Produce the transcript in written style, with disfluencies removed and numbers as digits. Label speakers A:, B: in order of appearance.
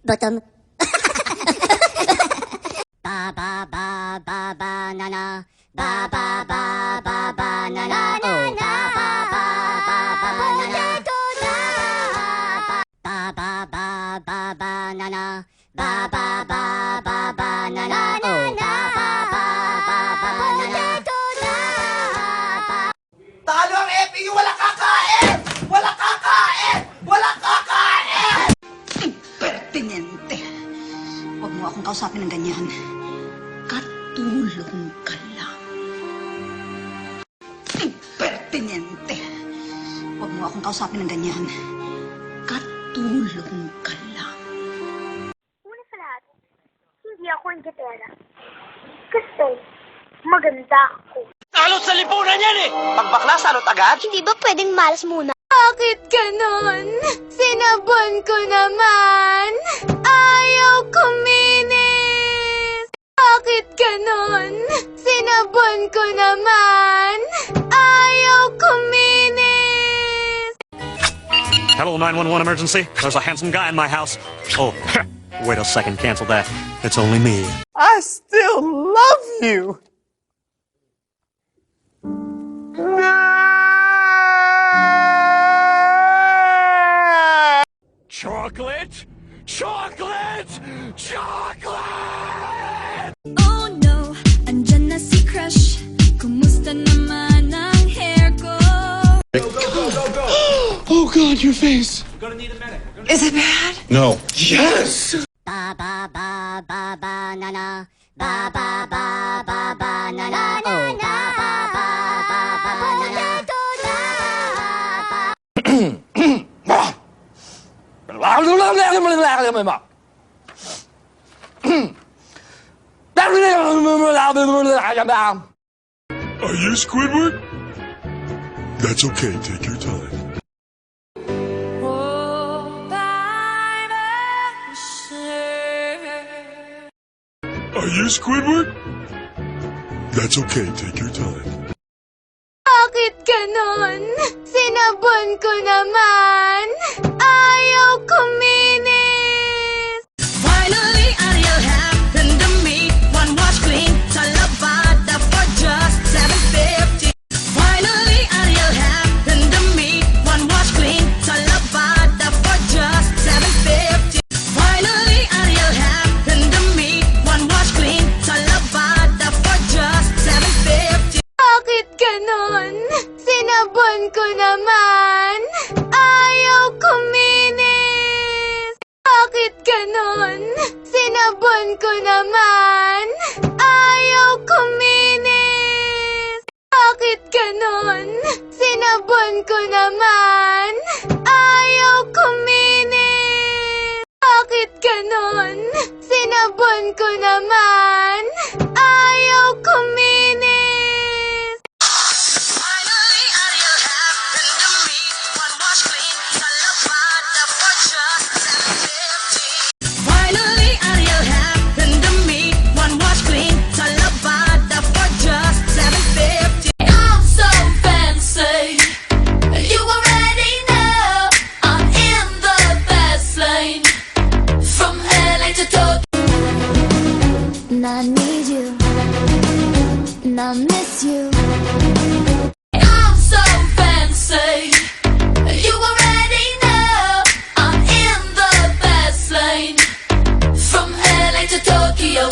A: bottom.
B: Ba ba ba ba banana. Ba ba ba ba banana. Oh, ba ba ba ba banana. Ba ba ba ba banana. Ba ba ba ba banana. Oh, ba ba ba ba banana.
C: Talo ang FEU! Wala kakain! Wala kakain! Wala kakain!
D: Impertinente. Huwag mo akong kausapin ng ganyan. Katulong ka lang. Impertinente. Huwag mo akong kausapin ng ganyan. Katulong ka lang.
E: Una sa lahat, hindi ako ang gitera. Kasi maganda ako.
C: Salot sa lipunan yan eh! Pagbakla, salot agad?
E: Hindi ba pwedeng malas muna?
F: Bakit ganon? Sinabon ko naman. Ayaw kuminis. Bakit ganon? Sinabon ko naman. Ayaw kuminis.
G: Hello, 911 emergency. There's a handsome guy in my house. Oh, wait a second, cancel that. It's only me.
C: I still love you!
G: Chocolate? Chocolate! Chocolate!
F: Oh no, andyan na si Crush. Kumusta naman ang hair ko?
H: Oh God, your face.
D: Is it bad?
H: No. Yes.
B: Ba ba ba ba banana. Ba ba ba ba banana. Oh, ba ba ba ba banana.
H: Are you Squidward? That's okay. Take your time. Are you Squidward? That's okay. Take your time.
F: Bakit ganon? Sinabon ko naman. Ayaw kuminis. Finally, Ariel happened to me. One wash clean sa Lavada for just $7.50. Finally, Ariel happened to me. One wash clean sa Lavada for just $7.50. Finally, Ariel happened to me. One wash clean sa Lavada for just $7.50. Bakit ganon? Sinabon ko naman. Ayaw kuminis. Bakit ganon? Sinabon ko naman. Ayaw kuminis. Bakit ganon? Sinabon ko naman. Ayaw kuminis. Bakit ganon? Sinabon ko naman. Ayaw kuminis. Finally, Ariel happened to me. One wash clean sa Lavada for just $7.50. Finally, Ariel happened to me. One wash clean sa Lavada for just $7.50. I'm so fancy. You already know I'm in the fast lane. From LA to Tokyo. And I need you. And I miss you. I'm so fancy. You already know I'm in the fast lane. From LA to Tokyo.